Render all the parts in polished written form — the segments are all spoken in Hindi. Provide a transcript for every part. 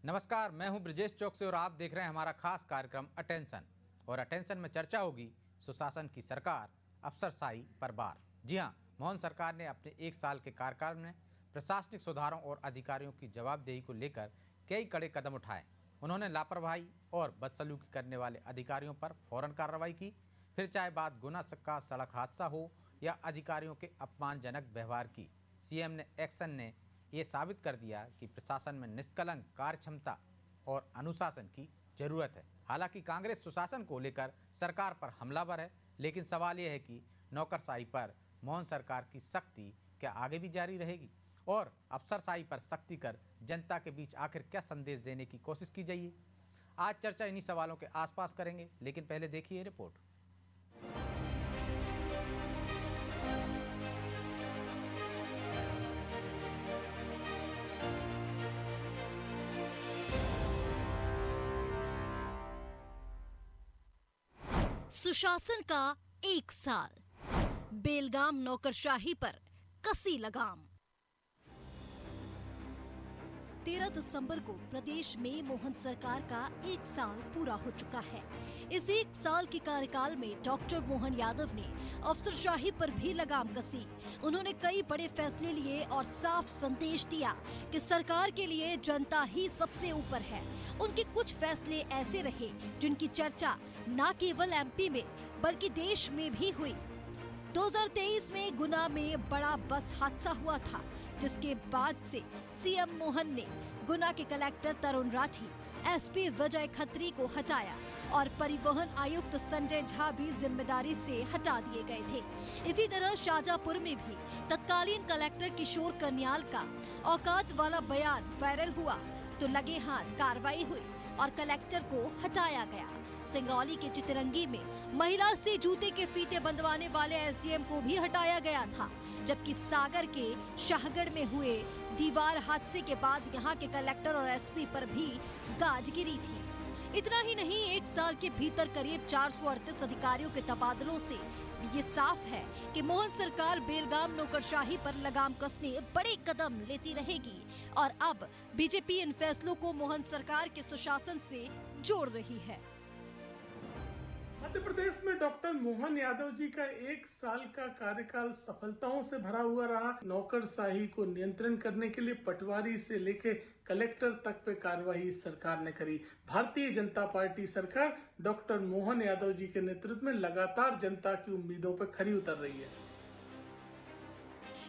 नमस्कार, मैं हूं ब्रजेश चौक से और आप देख रहे हैं हमारा खास कार्यक्रम अटेंशन। और अटेंशन में चर्चा होगी सुशासन की सरकार, अफसरशाही पर बार। जी हां, मोहन सरकार ने अपने 1 साल के कार्यकाल में प्रशासनिक सुधारों और अधिकारियों की जवाबदेही को लेकर कई कड़े कदम उठाए। उन्होंने लापरवाही और बदसलूकी करने वाले अधिकारियों पर फौरन कार्रवाई की। फिर चाहे बात गुना का सड़क हादसा हो या अधिकारियों के अपमानजनक व्यवहार की, सीएम ने एक्शन ने ये साबित कर दिया कि प्रशासन में निष्कलंक कार्यक्षमता और अनुशासन की जरूरत है। हालांकि कांग्रेस सुशासन को लेकर सरकार पर हमलावर है, लेकिन सवाल यह है कि नौकरशाही पर मोहन सरकार की सख्ती क्या आगे भी जारी रहेगी और अफसरशाही पर सख्ती कर जनता के बीच आखिर क्या संदेश देने की कोशिश की जाइए। आज चर्चा इन्हीं सवालों के आसपास करेंगे, लेकिन पहले देखिए रिपोर्ट। सुशासन का 1 साल, बेलगाम नौकरशाही पर कसी लगाम। 13 दिसंबर को प्रदेश में मोहन सरकार का 1 साल पूरा हो चुका है। इस 1 साल के कार्यकाल में डॉक्टर मोहन यादव ने अफसरशाही पर भी लगाम कसी। उन्होंने कई बड़े फैसले लिए और साफ संदेश दिया कि सरकार के लिए जनता ही सबसे ऊपर है। उनके कुछ फैसले ऐसे रहे जिनकी चर्चा न केवल एमपी में बल्कि देश में भी हुई। 2023 में गुना में बड़ा बस हादसा हुआ था, जिसके बाद से सीएम मोहन ने गुना के कलेक्टर तरुण राठी, एसपी विजय खत्री को हटाया और परिवहन आयुक्त संजय झा भी जिम्मेदारी से हटा दिए गए थे। इसी तरह शाजापुर में भी तत्कालीन कलेक्टर किशोर कन्याल का औकात वाला बयान वायरल हुआ तो लगे हाथ कार्रवाई हुई और कलेक्टर को हटाया गया। सिंगरौली के चितरंगी में महिला से जूते के फीते बंधवाने वाले एसडीएम को भी हटाया गया था, जबकि सागर के शाहगढ़ में हुए दीवार हादसे के बाद यहाँ के कलेक्टर और एसपी पर भी गाज गिरी थी। इतना ही नहीं, 1 साल के भीतर करीब 438 अधिकारियों के तबादलों से ये साफ है कि मोहन सरकार बेलगाम नौकरशाही पर लगाम कसने बड़े कदम लेती रहेगी और अब बीजेपी इन फैसलों को मोहन सरकार के सुशासन से जोड़ रही है। मध्य प्रदेश में डॉक्टर मोहन यादव जी का 1 साल का कार्यकाल सफलताओं से भरा हुआ रहा। नौकरशाही को नियंत्रण करने के लिए पटवारी से लेकर कलेक्टर तक पे कार्रवाई सरकार ने करी। भारतीय जनता पार्टी सरकार डॉक्टर मोहन यादव जी के नेतृत्व में लगातार जनता की उम्मीदों पर खरी उतर रही है।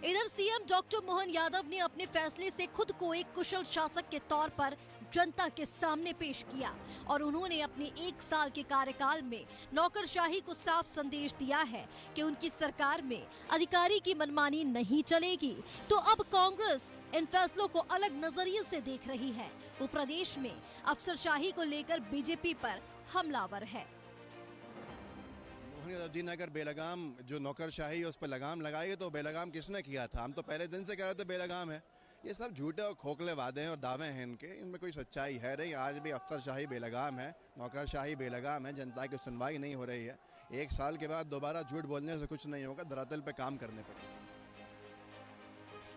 इधर सीएम डॉक्टर मोहन यादव ने अपने फैसले से खुद को एक कुशल शासक के तौर पर जनता के सामने पेश किया और उन्होंने अपने 1 साल के कार्यकाल में नौकरशाही को साफ संदेश दिया है कि उनकी सरकार में अधिकारी की मनमानी नहीं चलेगी। तो अब कांग्रेस इन फैसलों को अलग नजरिए से देख रही है। वो प्रदेश में अफसरशाही को लेकर बीजेपी पर हमलावर है। मोहन यादव जी ने अगर बेलगाम जो नौकरशाही है उस पर लगाम लगाई है तो बेलगाम किसने किया था? हम तो पहले दिन से कह रहे थे बेलगाम है। ये सब झूठे और खोखले वादे हैं और दावे हैं इनके, इनमें कोई सच्चाई है नहीं। आज भी अफसरशाही बेलगाम है, नौकरशाही बेलगाम है, जनता की सुनवाई नहीं हो रही है। 1 साल के बाद दोबारा झूठ बोलने से कुछ नहीं होगा, धरातल पे काम करने पर।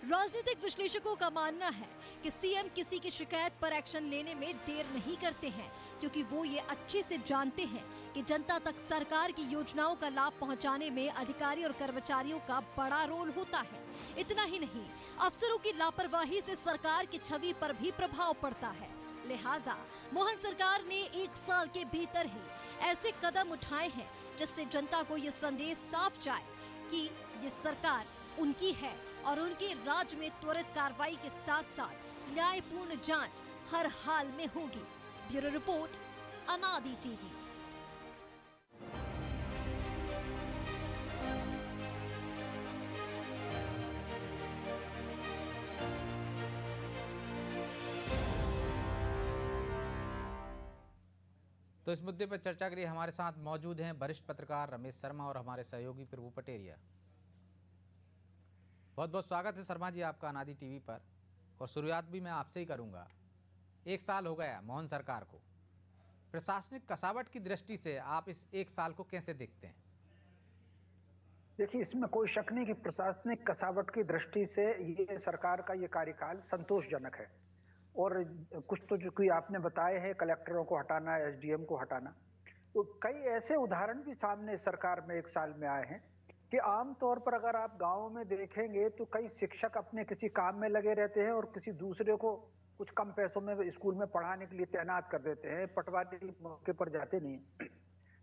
राजनीतिक विश्लेषकों का मानना है कि सीएम किसी की शिकायत पर एक्शन लेने में देर नहीं करते हैं, क्योंकि वो ये अच्छे से जानते हैं कि जनता तक सरकार की योजनाओं का लाभ पहुंचाने में अधिकारी और कर्मचारियों का बड़ा रोल होता है। इतना ही नहीं, अफसरों की लापरवाही से सरकार की छवि पर भी प्रभाव पड़ता है। लिहाजा मोहन सरकार ने 1 साल के भीतर ही ऐसे कदम उठाए हैं जिससे जनता को ये संदेश साफ जाए कि ये सरकार उनकी है और उनके राज में त्वरित कार्रवाई के साथ साथ न्यायपूर्ण जांच हर हाल में होगी। ब्यूरो रिपोर्ट, अनादि टीवी। तो इस मुद्दे पर चर्चा के लिए हमारे साथ मौजूद हैं वरिष्ठ पत्रकार रमेश शर्मा और हमारे सहयोगी प्रभु पटेरिया। बहुत बहुत स्वागत है शर्मा जी आपका अनादि टीवी पर। और शुरुआत भी मैं आपसे ही करूंगा। 1 साल हो गया मोहन सरकार को, प्रशासनिक कसावट की दृष्टि से आप इस 1 साल को कैसे देखते हैं? देखिए, इसमें कोई शक नहीं कि प्रशासनिक कसावट की दृष्टि से ये सरकार का ये कार्यकाल संतोषजनक है। और कुछ तो जो कि आपने बताए हैं, कलेक्टरों को हटाना, एसडीएम को हटाना। तो कई ऐसे उदाहरण भी सामने सरकार में एक साल में आए हैं कि आमतौर पर अगर आप गाँव में देखेंगे तो कई शिक्षक अपने किसी काम में लगे रहते हैं और किसी दूसरे को कुछ कम पैसों में स्कूल में पढ़ाने के लिए तैनात कर देते हैं, पटवारी मौके पर जाते नहीं।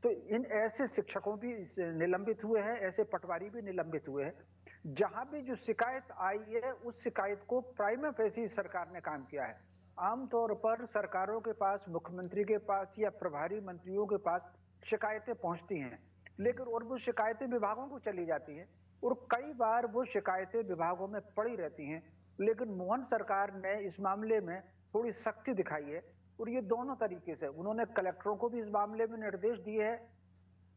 तो इन ऐसे शिक्षकों भी निलंबित हुए हैं, ऐसे पटवारी भी निलंबित हुए हैं। जहां भी जो शिकायत आई है उस शिकायत को प्राइमा फेसी सरकार ने काम किया है। आमतौर पर सरकारों के पास, मुख्यमंत्री के पास या प्रभारी मंत्रियों के पास शिकायतें पहुंचती हैं, लेकिन और वो शिकायतें विभागों को चली जाती हैं और कई बार वो शिकायतें विभागों में पड़ी रहती हैं। लेकिन मोहन सरकार ने इस मामले में थोड़ी सख्ती दिखाई है और ये दोनों तरीके से उन्होंने कलेक्टरों को भी इस मामले में निर्देश दिए हैं,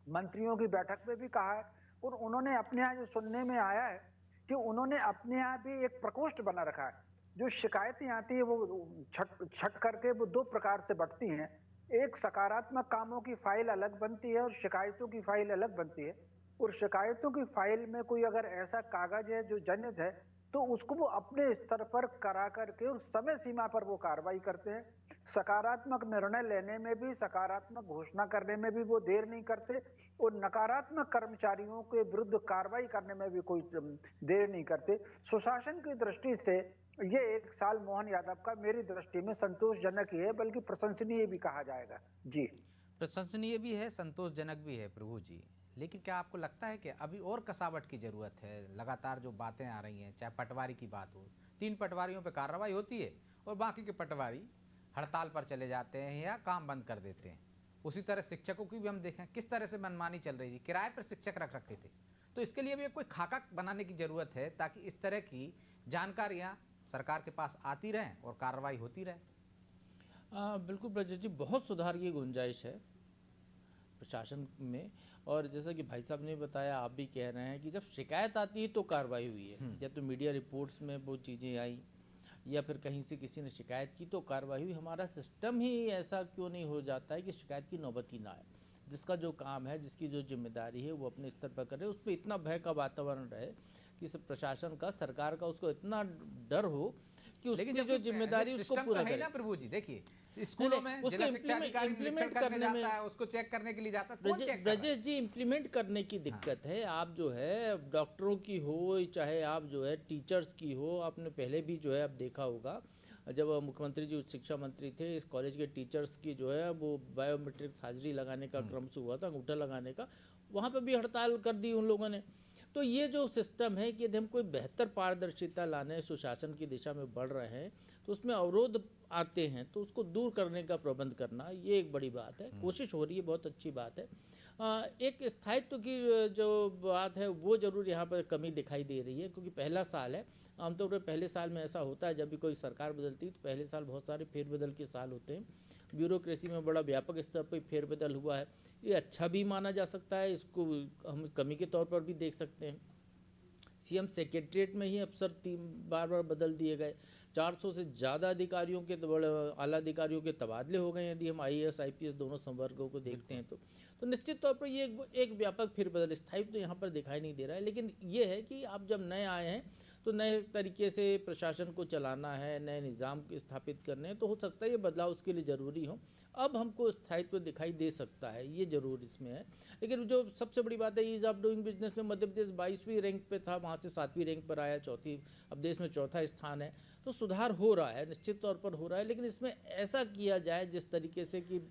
मंत्रियों की बैठक में भी कहा है और उन्होंने अपने यहाँ जो सुनने में आया है कि उन्होंने अपने यहाँ भी एक प्रकोष्ठ बना रखा है। जो शिकायतें आती है वो छट करके वो दो प्रकार से बंटती हैं। एक सकारात्मक कामों की फाइल अलग बनती है और शिकायतों की फाइल अलग बनती है। और शिकायतों की फाइल में कोई अगर ऐसा कागज है जो जनित है तो उसको वो अपने स्तर पर करा करके और समय सीमा पर वो कार्रवाई करते हैं। सकारात्मक निर्णय लेने में भी, सकारात्मक घोषणा करने में भी वो देर नहीं करते और नकारात्मक कर्मचारियों के विरुद्ध कार्रवाई करने में भी कोई देर नहीं करते। सुशासन की दृष्टि से ये एक साल मोहन यादव का मेरी दृष्टि में संतोषजनक ही है, बल्कि प्रशंसनीय भी कहा जाएगा। जी, प्रशंसनीय भी है, संतोषजनक भी है प्रभु जी। लेकिन क्या आपको लगता है कि अभी और कसावट की ज़रूरत है? लगातार जो बातें आ रही हैं, चाहे पटवारी की बात हो, 3 पटवारियों पर कार्रवाई होती है और बाकी के पटवारी हड़ताल पर चले जाते हैं या काम बंद कर देते हैं। उसी तरह शिक्षकों की भी हम देखें किस तरह से मनमानी चल रही थी, किराए पर शिक्षक रख रखे थे। तो इसके लिए भी कोई खाका बनाने की ज़रूरत है ताकि इस तरह की जानकारियाँ सरकार के पास आती रहें और कार्रवाई होती रहे। बिल्कुल ब्रजेश जी, बहुत सुधार की गुंजाइश है प्रशासन में। और जैसा कि भाई साहब ने बताया, आप भी कह रहे हैं कि जब शिकायत आती है तो कार्रवाई हुई है। जब तो मीडिया रिपोर्ट्स में वो चीज़ें आई या फिर कहीं से किसी ने शिकायत की तो कार्रवाई हुई। हमारा सिस्टम ही ऐसा क्यों नहीं हो जाता है कि शिकायत की नौबत ही ना आए? जिसका जो काम है, जिसकी जो जिम्मेदारी है वो अपने स्तर पर करे, उस पर इतना भय का वातावरण रहे कि प्रशासन का, सरकार का, उसको इतना डर हो कि उसकी जो जिम्मेदारी उसको पूरा करे। ना प्रभु जी, देखिए स्कूलों में जिला शिक्षा अधिकारी निरीक्षण करने जाता है, उसको चेक करने के लिए जाता है, कौन चेक कर रहा है? ब्रजेश जी, इम्प्लीमेंट करने की दिक्कत है। आप जो है डॉक्टरों की हो, चाहे आप जो है टीचर्स की हो, आपने पहले भी जो है आप देखा होगा जब मुख्यमंत्री जी उच्च शिक्षा मंत्री थे, इस कॉलेज के टीचर्स की जो है वो बायोमेट्रिक्स हाजिरी लगाने का क्रम से हुआ था, अंगूठा लगाने का, वहाँ पे भी हड़ताल कर दी उन लोगों ने। तो ये जो सिस्टम है कि यदि हम कोई बेहतर पारदर्शिता लाने, सुशासन की दिशा में बढ़ रहे हैं तो उसमें अवरोध आते हैं तो उसको दूर करने का प्रबंध करना, ये एक बड़ी बात है। कोशिश हो रही है, बहुत अच्छी बात है। एक स्थायित्व की जो बात है वो जरूर यहाँ पर कमी दिखाई दे रही है, क्योंकि पहला साल है। आमतौर पर पहले साल में ऐसा होता है, जब भी कोई सरकार बदलती है तो पहले साल बहुत सारे फेरबदल के साल होते हैं। ब्यूरोक्रेसी में बड़ा व्यापक स्तर पर फेरबदल हुआ है, ये अच्छा भी माना जा सकता है, इसको हम कमी के तौर पर भी देख सकते हैं। सीएम सेक्रेटरीट में ही अफसर बार बार बदल दिए गए। 400 से ज़्यादा अधिकारियों के, आला अधिकारियों के तबादले हो गए यदि हम आईएएस आईपीएस दोनों संवर्गों को देखते हैं तो निश्चित तौर पर ये एक व्यापक फेरबदल, स्थायित्व तो यहाँ पर दिखाई नहीं दे रहा है। लेकिन ये है कि आप जब नए आए हैं तो नए तरीके से प्रशासन को चलाना है, नए निज़ाम स्थापित करने हैं, तो हो सकता है ये बदलाव उसके लिए ज़रूरी हो। अब हमको स्थायित्व दिखाई दे सकता है, ये जरूर इसमें है। लेकिन जो सबसे बड़ी बात है, ईज ऑफ डूइंग बिजनेस में मध्य प्रदेश 22वीं रैंक पे था, वहाँ से 7वीं रैंक पर आया, अब देश में चौथा स्थान है। तो सुधार हो रहा है, निश्चित तौर पर हो रहा है। लेकिन इसमें ऐसा किया जाए जिस तरीके से कि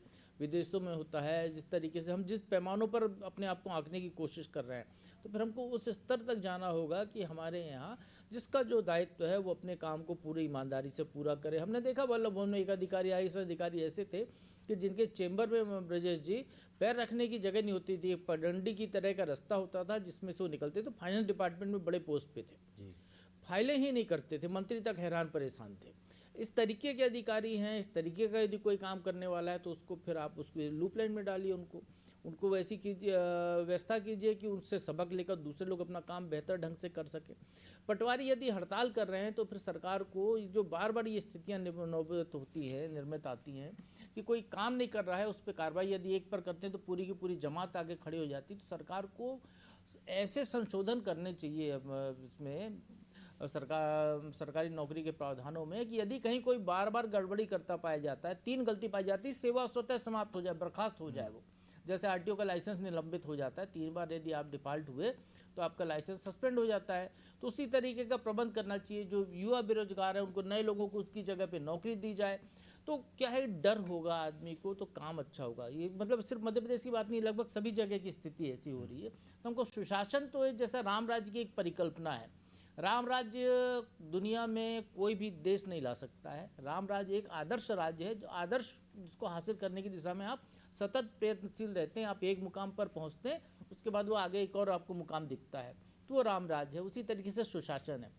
विदेशों में होता है, जिस तरीके से हम जिस पैमानों पर अपने आप को आंकने की कोशिश कर रहे हैं, तो फिर हमको उस स्तर तक जाना होगा कि हमारे यहाँ जिसका जो दायित्व है वो अपने काम को पूरी ईमानदारी से पूरा करे। हमने देखा वल्लभ भवन में एक अधिकारी, आईएएस अधिकारी ऐसे थे कि जिनके चेंबर में ब्रजेश जी पैर रखने की जगह नहीं होती थी, पगडंडी की तरह का रास्ता होता था जिसमें से वो निकलते। तो फाइनेंस डिपार्टमेंट में बड़े पोस्ट पे थे जी, फाइलें ही नहीं करते थे, मंत्री तक हैरान परेशान थे। इस तरीके के अधिकारी हैं, इस तरीके का यदि कोई काम करने वाला है तो उसको फिर आप उसको लूप लाइन में डालिए, उनको वैसी कीजिए, व्यवस्था कीजिए कि उनसे सबक लेकर दूसरे लोग अपना काम बेहतर ढंग से कर सकें। पटवारी यदि हड़ताल कर रहे हैं तो फिर सरकार को जो बार बार ये स्थितियाँ नौबत होती है, निर्मित आती हैं कि कोई काम नहीं कर रहा है, उस पर कार्रवाई यदि एक पर करते हैं तो पूरी की पूरी जमात आगे खड़ी हो जाती है। तो सरकार को ऐसे संशोधन करने चाहिए इसमें सरकारी नौकरी के प्रावधानों में कि यदि कहीं कोई बार बार गड़बड़ी करता पाया जाता है, 3 गलती पाई जाती है, सेवा स्वतः समाप्त हो जाए, बर्खास्त हो जाए वो। जैसे आरटीओ का लाइसेंस निलंबित हो जाता है, 3 बार यदि आप डिफॉल्ट हुए तो आपका लाइसेंस सस्पेंड हो जाता है। तो उसी तरीके का प्रबंध करना चाहिए। जो युवा बेरोजगार है उनको नए लोगों को उसकी जगह पे नौकरी दी जाए, तो क्या है, डर होगा आदमी को तो काम अच्छा होगा। ये मतलब सिर्फ मध्य प्रदेश की बात नहीं, लगभग सभी जगह की स्थिति ऐसी हो रही है। तो हमको सुशासन तो है, जैसा राम राज्य की एक परिकल्पना है। राम राज्य दुनिया में कोई भी देश नहीं ला सकता है। राम राज्य एक आदर्श राज्य है, जो आदर्श जिसको हासिल करने की दिशा में आप सतत प्रयत्नशील रहते हैं। आप एक मुकाम पर पहुंचते हैं, उसके बाद वो आगे एक और आपको मुकाम दिखता है, तो वो राम राज्य है। उसी तरीके से सुशासन है।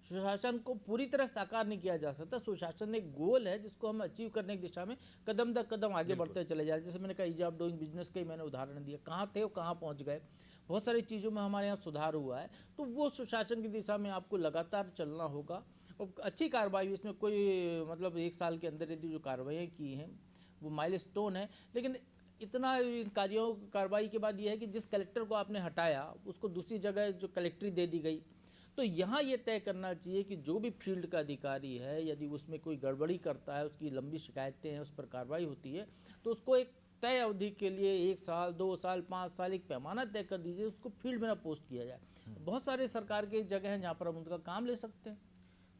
सुशासन को पूरी तरह साकार नहीं किया जा सकता। सुशासन एक गोल है जिसको हम अचीव करने की दिशा में कदम दर कदम आगे बढ़ते चले जाए। जैसे मैंने कहा, ईज ऑफ डूइंग बिजनेस का ही मैंने उदाहरण दिया, कहाँ थे वो कहाँ पहुँच गए। बहुत सारी चीज़ों में हमारे यहाँ सुधार हुआ है, तो वो सुशासन की दिशा में आपको लगातार चलना होगा। और अच्छी कार्रवाई, इसमें कोई मतलब 1 साल के अंदर यदि जो कार्रवाई की हैं वो माइलस्टोन है। लेकिन इतना कार्रवाई के बाद ये है कि जिस कलेक्टर को आपने हटाया उसको दूसरी जगह जो कलेक्ट्री दे दी गई। तो यहाँ ये तय करना चाहिए कि जो भी फील्ड का अधिकारी है, यदि उसमें कोई गड़बड़ी करता है, उसकी लंबी शिकायतें हैं, उस पर कार्रवाई होती है, तो उसको एक तय अवधि के लिए 1 साल, 2 साल, 5 साल एक पैमाना तय कर दीजिए, उसको फील्ड में ना पोस्ट किया जाए। बहुत सारे सरकार के जगह हैं जहाँ पर हम उनका काम ले सकते हैं।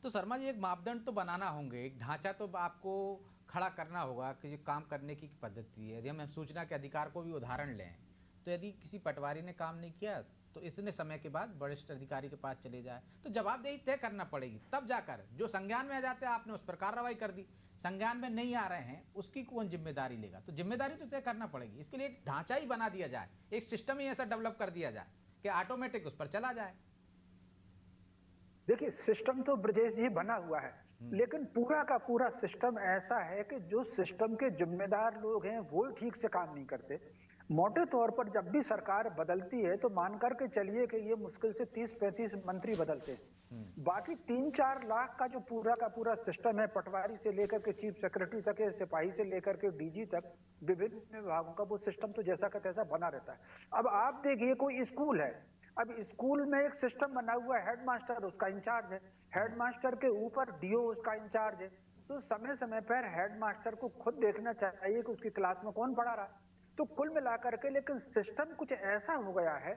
तो शर्मा जी, एक मापदंड तो बनाना होंगे, एक ढांचा तो आपको खड़ा करना होगा कि जो काम करने की पद्धति है। यदि हम सूचना के अधिकार को भी उदाहरण लें, तो यदि किसी पटवारी ने काम नहीं किया तो इतने समय के बाद वरिष्ठ अधिकारी के पास चले जाए, तो जवाबदेही तय करना पड़ेगी। तब जाकर जो संज्ञान में आ जाते हैं, आपने उस पर कार्रवाई कर दी, संज्ञान में नहीं आ रहे हैं, उसकी कौन जिम्मेदारी लेगा? तो जिम्मेदारी तो तय करना पड़ेगी। इसके लिए एक ढांचा ही बना दिया जाए, एक सिस्टम ही ऐसा डेवलप कर दिया जाए कि ऑटोमेटिक उस पर चला जाए। देखिए, सिस्टम तो ब्रजेश जी बना हुआ है, लेकिन पूरा का पूरा सिस्टम ऐसा है कि जो सिस्टम के जिम्मेदार लोग हैं वो ठीक से काम नहीं करते। मोटे तौर पर जब भी सरकार बदलती है तो मान करके चलिए कि ये मुश्किल से 30-35 मंत्री बदलते हैं। बाकी 3-4 लाख का जो पूरा का पूरा सिस्टम है, पटवारी से लेकर के चीफ सेक्रेटरी तक है, सिपाही से लेकर के डीजी तक, विभिन्न विभागों का वो सिस्टम तो जैसा का तैसा बना रहता है। अब आप देखिए, कोई स्कूल है, अब स्कूल में एक सिस्टम बना हुआ है, हेडमास्टर उसका इंचार्ज है, हेडमास्टर के ऊपर डीओ उसका इंचार्ज है। तो समय समय पर हेडमास्टर को खुद देखना चाहिए कि उसकी क्लास में कौन पढ़ा रहा। तो कुल मिलाकर के लेकिन सिस्टम कुछ ऐसा हो गया है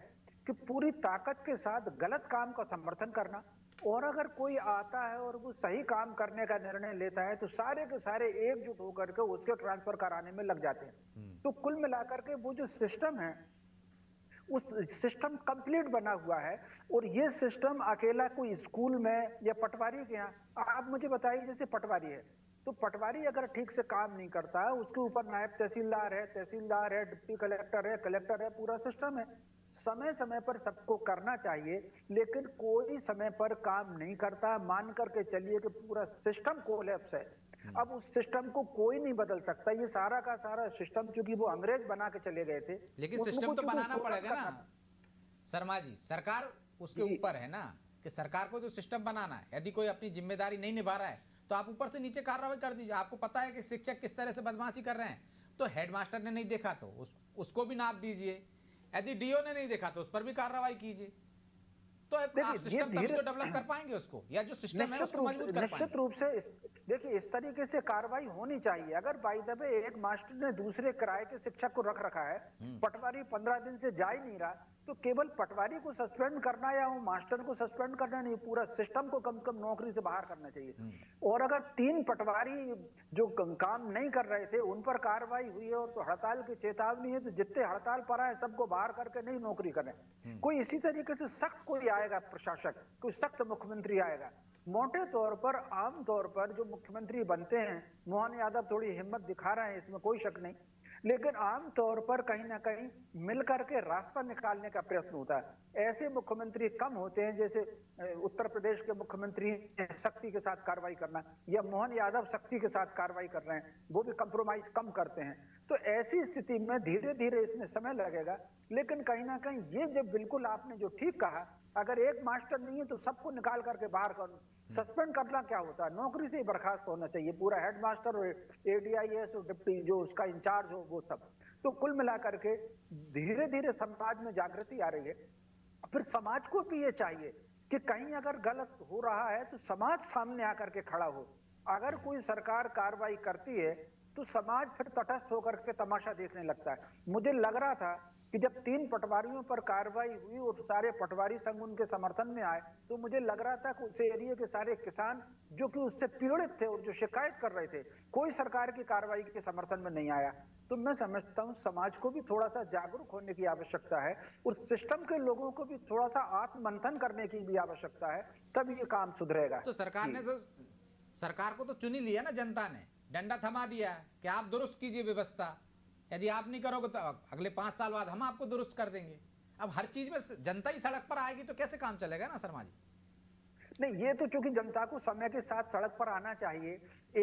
कि पूरी ताकत के साथ गलत काम का समर्थन करना, और अगर कोई आता है और वो सही काम करने का निर्णय लेता है तो सारे के सारे एकजुट होकर के उसके ट्रांसफर कराने में लग जाते हैं। तो कुल मिलाकर के वो जो सिस्टम है, उस सिस्टम कंप्लीट बना हुआ है। और ये सिस्टम अकेला कोई स्कूल में या पटवारी के यहाँ, आप मुझे बताइए, जैसे पटवारी है तो पटवारी अगर ठीक से काम नहीं करता है, उसके ऊपर नायब तहसीलदार है, डिप्टी कलेक्टर है, पूरा सिस्टम है। समय समय पर सबको करना चाहिए, लेकिन कोई समय पर काम नहीं करता। मान करके चलिए कि पूरा सिस्टम कोलैप्स है। अब उस सिस्टम को कोई नहीं बदल सकता। ये सारा का सारा सिस्टम, चूंकि वो अंग्रेज बना के चले गए थे, लेकिन सिस्टम तो बनाना पड़ेगा ना शर्मा जी। सरकार उसके ऊपर है ना, कि सरकार को तो सिस्टम बनाना है। यदि कोई अपनी जिम्मेदारी नहीं निभा रहा है तो आप ऊपर से नीचे कार्रवाई कर दीजिए। आपको पता है कि शिक्षक किस तरह से बदमाशी कर रहे हैं, तो हेडमास्टर ने नहीं देखा तो उसको भी नाप दीजिए। यदि डीओ ने नहीं देखा तो उस पर भी कार्रवाई कीजिए। तो आप सिस्टम तभी तो डेवलप कर पाएंगे उसको, या जो सिस्टम है उसको मजबूत कर पाएंगे। निश्चित रूप से देखिए, इस तरीके से कार्रवाई होनी चाहिए। अगर बाय द वे एक मास्टर ने दूसरे किराए के शिक्षक को रख रखा है, पटवारी 15 दिन से जा ही नहीं रहा, तो केवल पटवारी को सस्पेंड करना या वो मास्टर को सस्पेंड करना नहीं, पूरा सिस्टम को कम से कम नौकरी से बाहर करना चाहिए। और अगर 3 पटवारी जो काम नहीं कर रहे थे उन पर कार्रवाई हुई है और तो हड़ताल की चेतावनी है, तो जितने हड़ताल पर आए सबको बाहर करके नहीं नौकरी करें। कोई इसी तरीके से सख्त कोई आएगा प्रशासक, कोई सख्त मुख्यमंत्री आएगा। मोटे तौर पर, आम तौर पर जो मुख्यमंत्री बनते हैं, मोहन यादव थोड़ी हिम्मत दिखा रहे हैं, इसमें कोई शक नहीं, लेकिन आम तौर पर कहीं ना कहीं मिलकर के रास्ता निकालने का प्रयत्न होता है। ऐसे मुख्यमंत्री कम होते हैं, जैसे उत्तर प्रदेश के मुख्यमंत्री शक्ति के साथ कार्रवाई करना, या मोहन यादव शक्ति के साथ कार्रवाई कर रहे हैं, वो भी कंप्रोमाइज कम करते हैं। तो ऐसी स्थिति में धीरे धीरे इसमें समय लगेगा, लेकिन कहीं ना कहीं ये जब बिल्कुल आपने जो ठीक कहा, अगर एक मास्टर नहीं है तो सबको निकाल करके बाहर कर सस्पेंड करना क्या होता है, नौकरी से ही बर्खास्त होना चाहिए पूरा हेडमास्टर और एडीआईएस और डिप्टी जो उसका इंचार्ज हो वो सब। तो कुल मिलाकर के धीरे धीरे समाज में जागृति आ रही है। फिर समाज को भी ये चाहिए कि कहीं अगर गलत हो रहा है तो समाज सामने आकर के खड़ा हो। अगर कोई सरकार कार्रवाई करती है तो समाज फिर तटस्थ होकर के तमाशा देखने लगता है। मुझे लग रहा था कि जब 3 पटवारियों पर कार्रवाई हुई और सारे पटवारी संघ उनके समर्थन में आए, तो मुझे लग रहा था कि उस एरिया के सारे किसान जो कि उससे पीड़ित थे और जो शिकायत कर रहे थे, कोई सरकार की कार्रवाई के समर्थन में नहीं आया। तो मैं समझता हूं समाज को भी थोड़ा सा जागरूक होने की आवश्यकता है और सिस्टम के लोगों को भी थोड़ा सा आत्ममंथन करने की भी आवश्यकता है, तब ये काम सुधरेगा। तो सरकार को तो चुन ही लिया ना जनता ने, डंडा थमा दिया कि आप दुरुस्त कीजिए व्यवस्था, यदि आप नहीं करोगे तो अगले 5 साल बाद हम आपको दुरुस्त कर देंगे। अब हर चीज में जनता ही सड़क पर आएगी तो कैसे काम चलेगा ना शर्मा जी? नहीं, ये तो चूंकि जनता को समय के साथ सड़क पर आना चाहिए।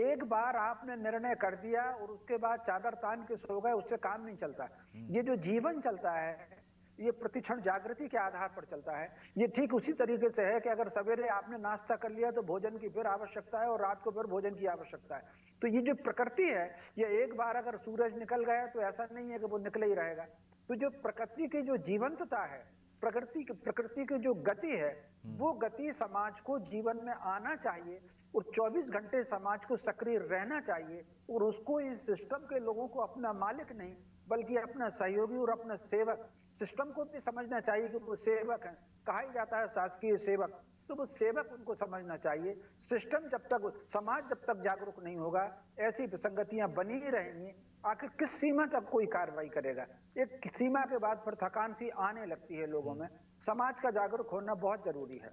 एक बार आपने निर्णय कर दिया और उसके बाद चादर तान के सो गए, उससे काम नहीं चलता। ये जो जीवन चलता है ये प्रतिक्षण जागृति के आधार पर चलता है। ये ठीक उसी तरीके से है कि अगर सवेरे आपने नाश्ता कर लिया तो भोजन की फिर आवश्यकता है और रात को फिर भोजन की आवश्यकता है। तो ये जो प्रकृति है, ये एक बार अगर सूरज निकल गया तो ऐसा नहीं है कि वो निकले ही रहेगा। तो जो प्रकृति की जो जीवंतता है, प्रकृति की जो गति है, वो गति समाज को जीवन में आना चाहिए और 24 घंटे समाज को सक्रिय रहना चाहिए और उसको इस सिस्टम के लोगों को अपना मालिक नहीं बल्कि अपना सहयोगी और अपना सेवक, सिस्टम को भी समझना चाहिए कि वो सेवक है। कहा ही जाता है शासकीय सेवक, तो वो सेवक उनको समझना चाहिए। सिस्टम जब तक, समाज जब तक जागरूक नहीं होगा, ऐसी विसंगतियां बनी ही रहेंगी। आखिर किस सीमा तक कोई कार्रवाई करेगा? एक सीमा के बाद फिर थकान सी आने लगती है लोगों में। समाज का जागरूक होना बहुत जरूरी है।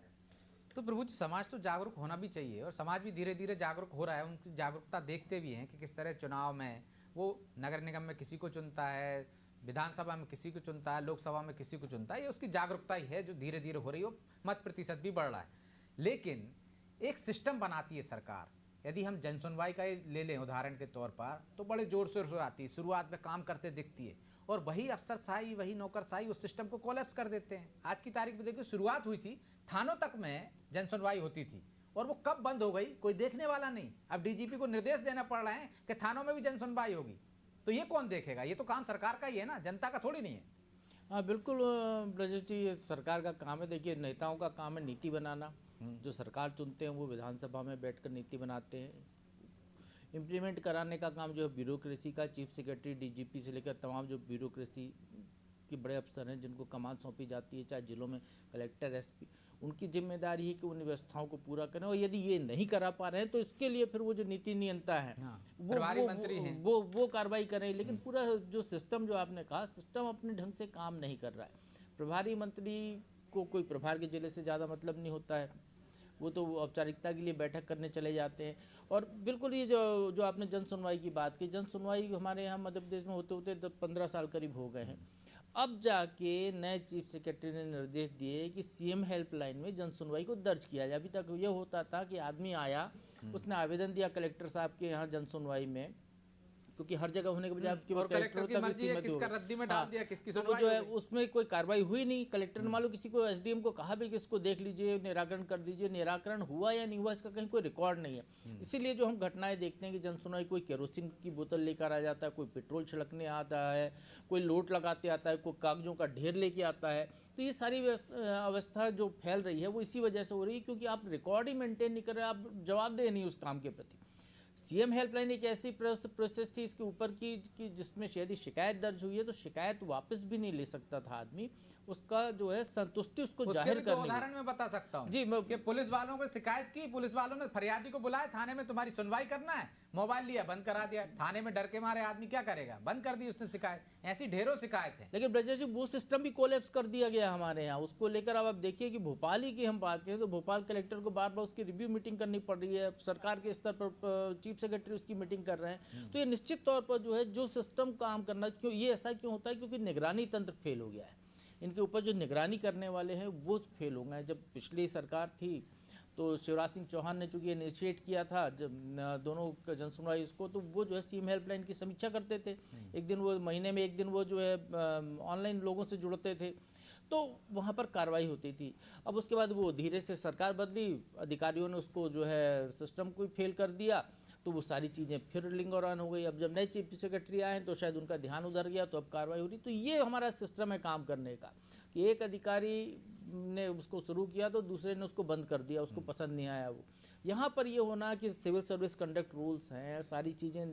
तो प्रभु जी, समाज तो जागरूक होना भी चाहिए और समाज भी धीरे धीरे जागरूक हो रहा है। उनकी जागरूकता देखते भी हैं कि किस तरह चुनाव में वो नगर निगम में किसी को चुनता है, विधानसभा में किसी को चुनता है, लोकसभा में किसी को चुनता है। ये उसकी जागरूकता ही है जो धीरे धीरे हो रही है, मत प्रतिशत भी बढ़ रहा है। लेकिन एक सिस्टम बनाती है सरकार। यदि हम जन सुनवाई का ले लें उदाहरण के तौर पर, तो बड़े जोर शोर से आती है, शुरुआत में काम करते दिखती है और वही अफसरशाही, वही नौकरशाही उस सिस्टम को कोलैप्स कर देते हैं। आज की तारीख में देखिए, शुरुआत हुई थी, थानों तक में जन सुनवाई होती थी और वो कब बंद हो गई कोई देखने वाला नहीं। अब डीजीपी को निर्देश देना पड़ रहा है कि थानों में भी जन सुनवाई होगी, तो ये कौन देखेगा? ये तो काम सरकार का ही है ना, जनता का थोड़ी नहीं है। हाँ बिल्कुल ब्रजेश जी, ये सरकार का काम है। देखिए, नेताओं का काम है नीति बनाना। जो सरकार चुनते हैं वो विधानसभा में बैठकर नीति बनाते हैं। इम्प्लीमेंट कराने का काम जो है ब्यूरोक्रेसी का, चीफ सेक्रेटरी, डीजीपी से लेकर तमाम जो ब्यूरोक्रेसी के बड़े अफसर हैं जिनको कमान सौंपी जाती है, चाहे जिलों में कलेक्टर, एसपी, उनकी जिम्मेदारी है कि उन व्यवस्थाओं को पूरा करें। और यदि ये नहीं करा पा रहे हैं तो इसके लिए फिर वो जो नीति नियंता है वो कार्रवाई करें। लेकिन पूरा जो सिस्टम, जो आपने कहा, सिस्टम अपने ढंग से काम नहीं कर रहा है। प्रभारी मंत्री को कोई प्रभार के जिले से ज़्यादा मतलब नहीं होता है, वो तो औपचारिकता के लिए बैठक करने चले जाते हैं। और बिल्कुल ये जो आपने जन सुनवाई की बात की, जन सुनवाई हमारे यहाँ मध्य प्रदेश में होते होते 15 साल करीब हो गए हैं। अब जाके नए चीफ सेक्रेटरी ने निर्देश दिए कि सीएम हेल्पलाइन में जन सुनवाई को दर्ज किया जाए। अभी तक ये होता था कि आदमी आया, उसने आवेदन दिया कलेक्टर साहब के यहाँ जन सुनवाई में, क्योंकि हर जगह होने के बजाय कलेक्टर की मर्जी है, किसका रद्दी में डाल दिया, किसकी सुनवाई जो है उसमें कोई कार्रवाई हुई नहीं। कलेक्टर ने मान लो किसी को, एसडीएम को कहा भी कि इसको देख लीजिए, निराकरण कर दीजिए, निराकरण हुआ या नहीं हुआ इसका कहीं कोई रिकॉर्ड नहीं है। इसीलिए जो हम घटनाएं देखते हैं कि जन सुनवाई, कोई केरोसिन की बोतल लेकर आ जाता है, कोई पेट्रोल छिड़कने आता है, कोई लोट लगाते आता है, कोई कागजों का ढेर लेके आता है। तो ये सारी अवस्था जो फैल रही है वो इसी वजह से हो रही है, क्योंकि आप रिकॉर्ड ही मेंटेन नहीं कर रहे, आप जवाबदेह नहीं उस काम के प्रति। सीएम हेल्पलाइन एक ऐसी प्रोसेस थी इसके ऊपर की जिसमें यदि शिकायत दर्ज हुई है तो शिकायत वापस भी नहीं ले सकता था आदमी, उसका जो है संतुष्टि उसको जाहिर करने। उदाहरण मैं बता सकता हूँ जी, कि पुलिस वालों को शिकायत की, पुलिस वालों ने फरियादी को बुलाया थाने में, तुम्हारी सुनवाई करना है, मोबाइल लिया, बंद करा दिया। थाने में डर के मारे आदमी क्या करेगा, बंद कर दी उसने शिकायत। ऐसी ढेरों शिकायत है। लेकिन ब्रजेश जी, वो सिस्टम भी कोलैप्स कर दिया गया हमारे यहाँ। उसको लेकर अब आप देखिए कि भोपाल ही की हम बात करें तो भोपाल कलेक्टर को बार बार उसकी रिव्यू मीटिंग करनी पड़ रही है, सरकार के स्तर पर चीफ सेक्रेटरी उसकी मीटिंग कर रहे हैं। तो ये निश्चित तौर पर जो है जो सिस्टम काम करना, क्यों ये ऐसा क्यों होता है? क्योंकि निगरानी तंत्र फेल हो गया है। इनके ऊपर जो निगरानी करने वाले हैं वो फेल हो गए। जब पिछली सरकार थी तो शिवराज सिंह चौहान ने चूंकि इनिशिएट किया था जब दोनों जन सुनवाई इसको, तो वो जो है सीएम हेल्पलाइन की समीक्षा करते थे। एक दिन वो महीने में एक दिन वो जो है ऑनलाइन लोगों से जुड़ते थे, तो वहाँ पर कार्रवाई होती थी। अब उसके बाद वो धीरे से सरकार बदली, अधिकारियों ने उसको जो है सिस्टम को फेल कर दिया, तो वो सारी चीज़ें फिर लिंगर ऑन हो गई। अब जब नए चीफ सेक्रेटरी आए हैं तो शायद उनका ध्यान उधर गया, तो अब कार्रवाई हो रही। तो ये हमारा सिस्टम है काम करने का, कि एक अधिकारी ने उसको शुरू किया तो दूसरे ने उसको बंद कर दिया, उसको पसंद नहीं आया वो। यहाँ पर ये होना कि सिविल सर्विस कंडक्ट रूल्स हैं, सारी चीज़ें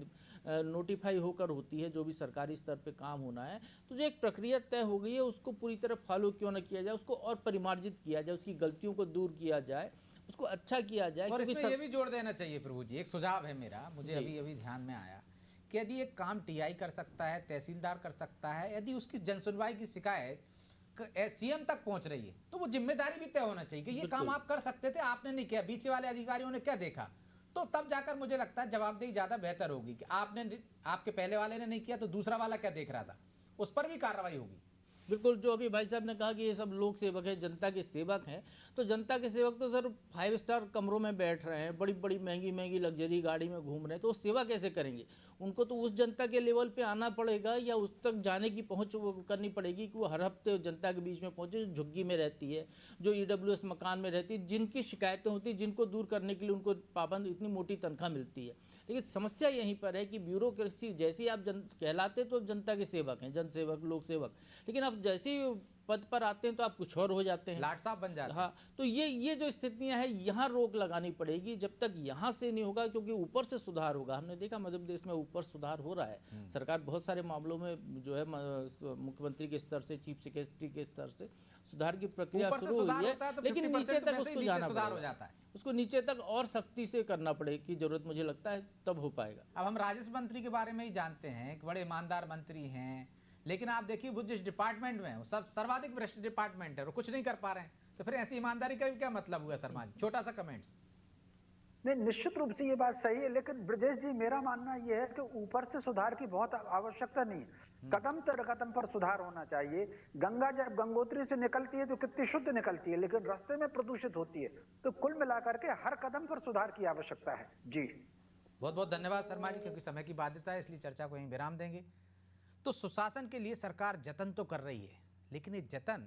नोटिफाई होकर होती है, जो भी सरकारी स्तर पे काम होना है, तो जो एक प्रक्रिया तय हो गई है उसको पूरी तरह फॉलो क्यों न किया जाए, उसको और परिमार्जित किया जाए, उसकी गलतियों को दूर किया जाए, उसको अच्छा किया जाए। और क्योंकि इसमें ये भी जोड़ देना चाहिए प्रभु जी, एक सुझाव है मेरा, मुझे अभी अभी ध्यान में आया कि यदि एक काम टीआई कर सकता है, तहसीलदार कर सकता है, यदि उसकी जनसुनवाई की शिकायत सीएम तक पहुंच रही है तो वो जिम्मेदारी भी तय होना चाहिए कि ये काम आप कर सकते थे, आपने नहीं किया, बीच वाले अधिकारियों ने क्या देखा, तो तब जाकर मुझे लगता है जवाबदेही ज्यादा बेहतर होगी कि आपके पहले वाले ने नहीं किया तो दूसरा वाला क्या देख रहा था, उस पर भी कार्रवाई होगी। बिल्कुल, जो अभी भाई साहब ने कहा कि ये सब लोक सेवक है, जनता के सेवक हैं, तो जनता के सेवक तो सर 5 स्टार कमरों में बैठ रहे हैं, बड़ी बड़ी महंगी महंगी लग्जरी गाड़ी में घूम रहे हैं, तो वो सेवा कैसे करेंगे? उनको तो उस जनता के लेवल पे आना पड़ेगा, या उस तक जाने की पहुंच वो करनी पड़ेगी कि वो हर हफ्ते जनता के बीच में पहुंचे, जो झुग्गी में रहती है, जो ईडब्ल्यूएस मकान में रहती है, जिनकी शिकायतें होती हैं, जिनको दूर करने के लिए उनको पाबंद इतनी मोटी तनख्वाह मिलती है। लेकिन समस्या यहीं पर है कि ब्यूरोक्रेसी, जैसे आप कहलाते तो जनता के सेवक हैं, जन सेवक, लोक सेवक, लेकिन आप जैसे ही पद पर आते हैं तो आप कुछ और हो जाते हैं, लाट साहब बन जाते हैं। हाँ, तो ये जो स्थितियां हैं, यहाँ रोक लगानी पड़ेगी जब तक यहाँ से नहीं होगा, क्योंकि ऊपर से सुधार होगा। हमने देखा मध्य प्रदेश में ऊपर सुधार हो रहा है, सरकार बहुत सारे मामलों में जो है मुख्यमंत्री के स्तर से, चीफ सेक्रेटरी के स्तर से सुधार की प्रक्रिया शुरू हुई है, लेकिन नीचे तक उसको जाना सुधार हो जाता है, उसको नीचे तक और सख्ती से करना पड़ेगी की जरूरत मुझे लगता है, तब हो पाएगा। अब हम राजस्व मंत्री के बारे में ही जानते हैं कि बड़े ईमानदार मंत्री हैं, लेकिन आप देखिए वो जिस डिपार्टमेंट में है वो सब सर्वाधिक भ्रष्ट डिपार्टमेंट है और कुछ नहीं कर पा रहे हैं, तो फिर ऐसी ईमानदारी का भी क्या मतलब हुआ? शर्मा जी, छोटा सा कमेंट। नहीं, निश्चित रूप से ये बात सही है, लेकिन ब्रजेश जी मेरा मानना ये है कि ऊपर से सुधार की बहुत आवश्यकता नहीं है, कदम तर कदम पर सुधार होना चाहिए। गंगा जब गंगोत्री से निकलती है तो कितनी शुद्ध निकलती है, लेकिन रास्ते में प्रदूषित होती है, तो कुल मिलाकर के हर कदम पर सुधार की आवश्यकता है। जी बहुत बहुत धन्यवाद शर्मा जी, क्योंकि समय की बाध्यता है इसलिए चर्चा को यहीं विराम देंगे। तो सुशासन के लिए सरकार जतन तो कर रही है, लेकिन ये जतन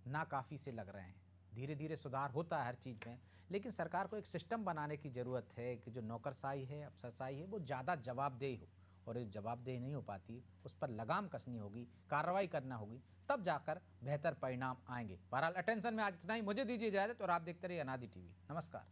नाकाफी से लग रहे हैं। धीरे धीरे सुधार होता है हर चीज़ में, लेकिन सरकार को एक सिस्टम बनाने की ज़रूरत है कि जो नौकरशाही है, अफसरशाही है, वो ज़्यादा जवाबदेही हो, और ये जवाबदेही नहीं हो पाती, उस पर लगाम कसनी होगी, कार्रवाई करना होगी, तब जाकर बेहतर परिणाम आएंगे। बहरहाल अटेंशन में आज इतना ही, मुझे दीजिए इजाज़त और आप देखते रहिए अनादि टीवी। नमस्कार।